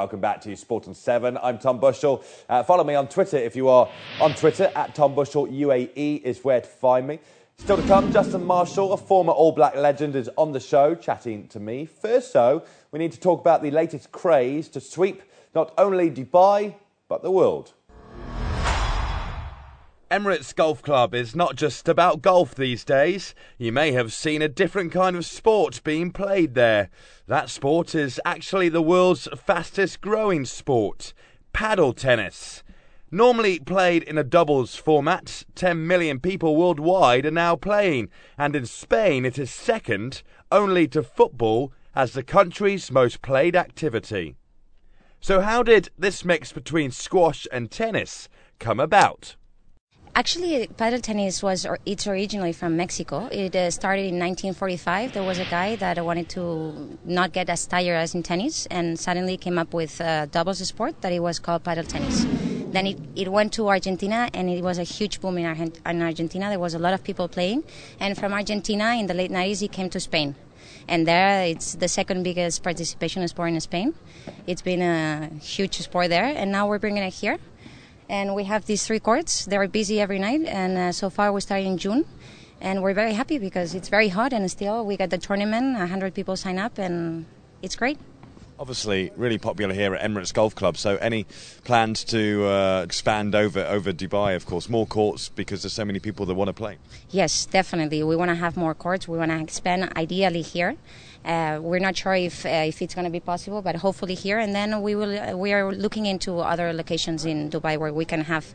Welcome back to Sport on 7. I'm Tom Bushell. Follow me on Twitter if you are on Twitter. At Tom Bushell UAE is where to find me. Still to come, Justin Marshall, a former All Black legend, is on the show chatting to me. First, though, we need to talk about the latest craze to sweep not only Dubai, but the world. Emirates Golf Club is not just about golf these days. You may have seen a different kind of sport being played there. That sport is actually the world's fastest growing sport, paddle tennis. Normally played in a doubles format, 10 million people worldwide are now playing, and in Spain it is second only to football as the country's most played activity. So how did this mix between squash and tennis come about? Actually, paddle tennis it's originally from Mexico. It started in 1945. There was a guy that wanted to not get as tired as in tennis, and suddenly came up with a doubles sport that it was called paddle tennis. Then it went to Argentina, and it was a huge boom in Argentina. There was a lot of people playing, and from Argentina in the late 90s it came to Spain. And there it's the second biggest participation sport in Spain. It's been a huge sport there, and now we're bringing it here. And we have these 3 courts. They're busy every night, and so far we started in June. And we're very happy because it's very hot, and still we got the tournament, 100 people sign up, and it's great. Obviously, really popular here at Emirates Golf Club, so any plans to expand over Dubai, of course, more courts because there's so many people that want to play? Yes, definitely. We want to have more courts. We want to expand ideally here. We're not sure if it's going to be possible, but hopefully here. And then we are looking into other locations in Dubai where we can have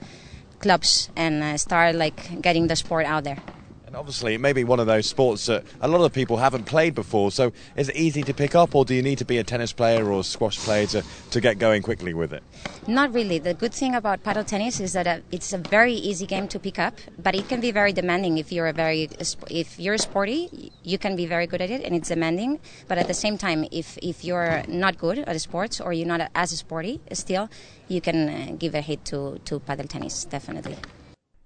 clubs and start getting the sport out there. And obviously, it may be one of those sports that a lot of people haven't played before. So, is it easy to pick up, or do you need to be a tennis player or a squash player to get going quickly with it? Not really. The good thing about paddle tennis is that it's a very easy game to pick up, but it can be very demanding. If you're sporty, you can be very good at it, and it's demanding. But at the same time, if you're not good at sports or you're not as sporty, still you can give a hit to paddle tennis. Definitely.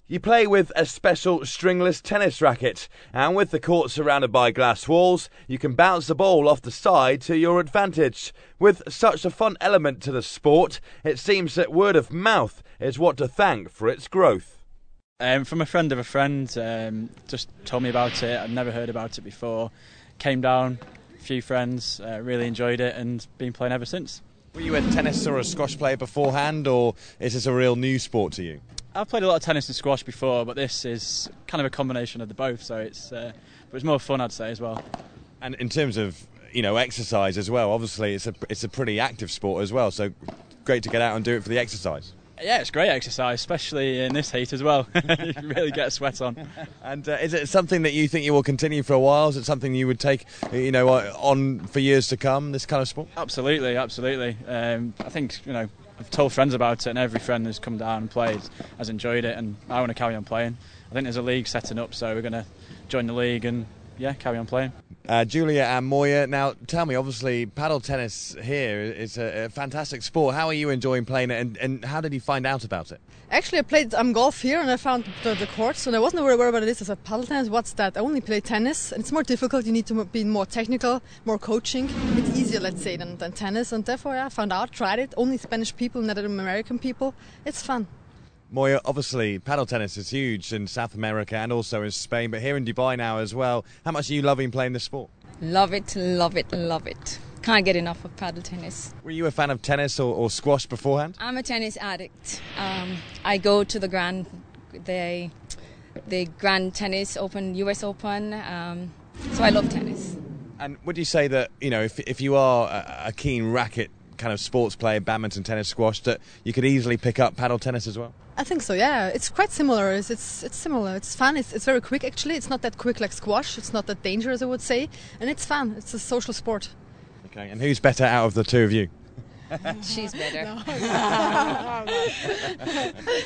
You play with a special stringless tennis racket, and with the court surrounded by glass walls, you can bounce the ball off the side to your advantage. With such a fun element to the sport, it seems that word of mouth is what to thank for its growth. From a friend of a friend, just told me about it. I've never heard about it before. Came down, a few friends, really enjoyed it, and been playing ever since. Were you a tennis or a squash player beforehand, or is this a real new sport to you? I've played a lot of tennis and squash before, but this is kind of a combination of the both, so it's more fun, I'd say, as well. And in terms of exercise as well, obviously it's a pretty active sport as well, so great to get out and do it for the exercise. Yeah, it's great exercise, especially in this heat as well. You really get a sweat on. And is it something that you think you will continue for a while? Is it something you would take on for years to come, this kind of sport? Absolutely. I think I've told friends about it, and every friend who's come down and played has enjoyed it, and I want to carry on playing. I think there's a league setting up, so we're going to join the league and carry on playing. Julia and Moya, now tell me, obviously paddle tennis here is a fantastic sport. How are you enjoying playing it, and how did you find out about it? Actually, I played golf here, and I found the courts, and I wasn't aware about this. I said, paddle tennis, what's that? I only play tennis, and it's more difficult. You need to be more technical, more coaching. It's easier, let's say, than tennis, and therefore I found out, tried it. Only Spanish people, not American people. It's fun. Moya, obviously paddle tennis is huge in South America and also in Spain, but here in Dubai now as well. How much are you loving playing the sport? Love it, love it, love it. Can't get enough of paddle tennis. Were you a fan of tennis or squash beforehand? I'm a tennis addict. I go to the Grand Tennis Open, US Open, so I love tennis. And would you say that, if you are a keen racket kind of sports player, badminton, tennis, squash, that you could easily pick up paddle tennis as well? I think so, yeah. It's quite similar. It's similar. It's fun. It's very quick, actually. It's not that quick like squash. It's not that dangerous, I would say. And it's fun. It's a social sport. Okay, and who's better out of the two of you? She's better.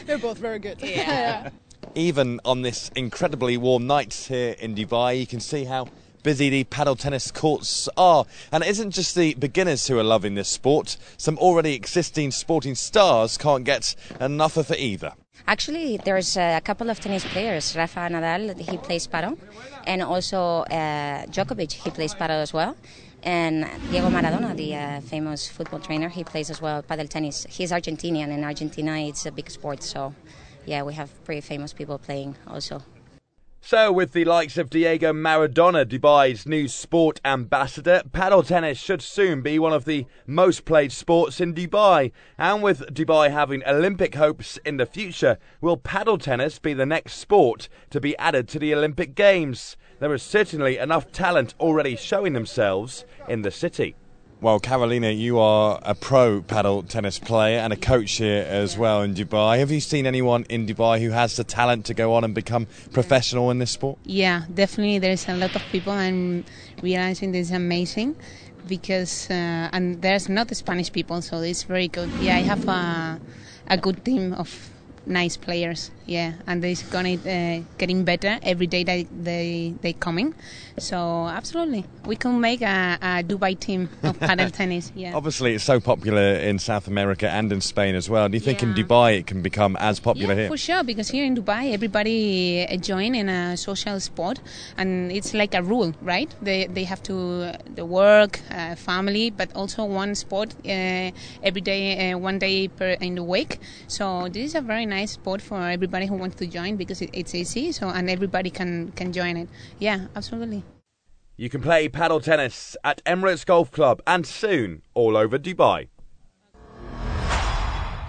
You're both very good. Yeah. Even on this incredibly warm night here in Dubai, you can see how busy the paddle tennis courts are. And it isn't just the beginners who are loving this sport. Some already existing sporting stars can't get enough of it either. Actually, there's a couple of tennis players. Rafa Nadal, he plays paddle, and also Djokovic, he plays paddle as well. And Diego Maradona, the famous football trainer, he plays as well Padel tennis. He's Argentinian, and in Argentina it's a big sport, so yeah, we have pretty famous people playing also. So, with the likes of Diego Maradona, Dubai's new sport ambassador, paddle tennis should soon be one of the most played sports in Dubai. And with Dubai having Olympic hopes in the future, will paddle tennis be the next sport to be added to the Olympic Games? There is certainly enough talent already showing themselves in the city. Well, Carolina, you are a pro paddle tennis player and a coach here as well in Dubai. Have you seen anyone in Dubai who has the talent to go on and become professional in this sport? Yeah, definitely. There's a lot of people. I'm realizing this is amazing because, and there's not the Spanish people, so it's very good. Yeah, I have a good team of nice players. Yeah, and they're getting better every day that they coming. So absolutely, we can make a Dubai team of paddle tennis. Yeah. Obviously, it's so popular in South America and in Spain as well. Do you think in Dubai it can become as popular here? For sure, because here in Dubai, everybody join in a social sport, and it's like a rule, right? They have to the work, family, but also one sport every day, 1 day in the week. So this is a very nice sport for everybody who wants to join because it's easy. So and everybody can join it. Yeah, absolutely. You can play paddle tennis at Emirates Golf Club and soon all over Dubai.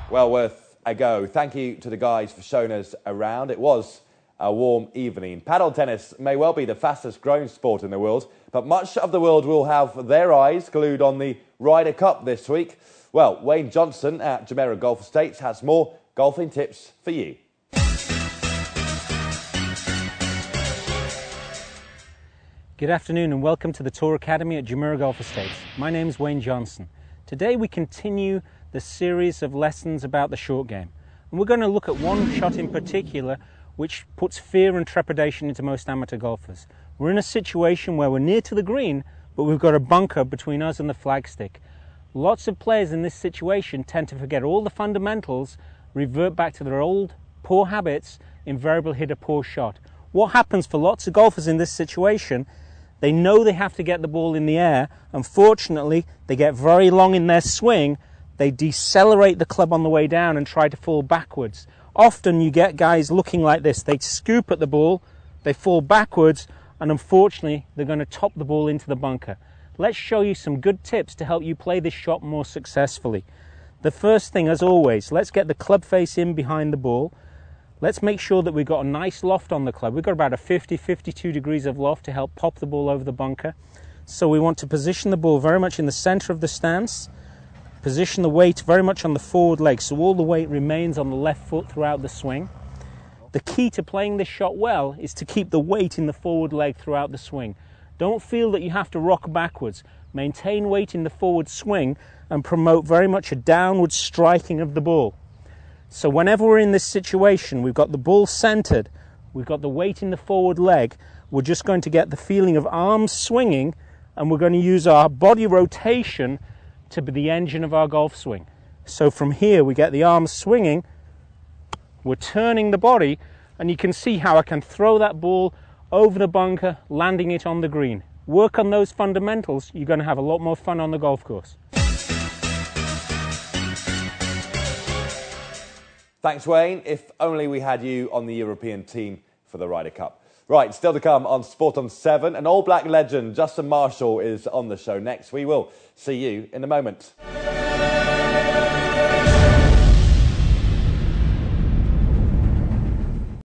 Well worth a go. Thank you to the guys for showing us around. It was a warm evening. Paddle tennis may well be the fastest growing sport in the world, but much of the world will have their eyes glued on the Ryder Cup this week. Well, Wayne Johnson at Jumeirah Golf Estates has more golfing tips for you. Good afternoon and welcome to the Tour Academy at Jumeirah Golf Estates. My name is Wayne Johnson. Today we continue the series of lessons about the short game. And we're going to look at one shot in particular which puts fear and trepidation into most amateur golfers. We're in a situation where we're near to the green, but we've got a bunker between us and the flagstick. Lots of players in this situation tend to forget all the fundamentals, revert back to their old poor habits, invariably hit a poor shot. What happens for lots of golfers in this situation? They know they have to get the ball in the air. Unfortunately, they get very long in their swing. They decelerate the club on the way down and try to fall backwards. Often you get guys looking like this. They scoop at the ball, they fall backwards, and unfortunately, they're going to top the ball into the bunker. Let's show you some good tips to help you play this shot more successfully. The first thing, as always, let's get the club face in behind the ball. Let's make sure that we've got a nice loft on the club. We've got about a 50-52 degrees of loft to help pop the ball over the bunker. So we want to position the ball very much in the center of the stance. Position the weight very much on the forward leg, so all the weight remains on the left foot throughout the swing. The key to playing this shot well is to keep the weight in the forward leg throughout the swing. Don't feel that you have to rock backwards. Maintain weight in the forward swing and promote very much a downward striking of the ball. So whenever we're in this situation, we've got the ball centered, we've got the weight in the forward leg, we're just going to get the feeling of arms swinging, and we're going to use our body rotation to be the engine of our golf swing. So from here we get the arms swinging, we're turning the body, and you can see how I can throw that ball over the bunker, landing it on the green. Work on those fundamentals, you're going to have a lot more fun on the golf course. Thanks, Wayne. If only we had you on the European team for the Ryder Cup. Right, still to come on Sport on 7, an All Black legend, Justin Marshall, is on the show next. We will see you in a moment.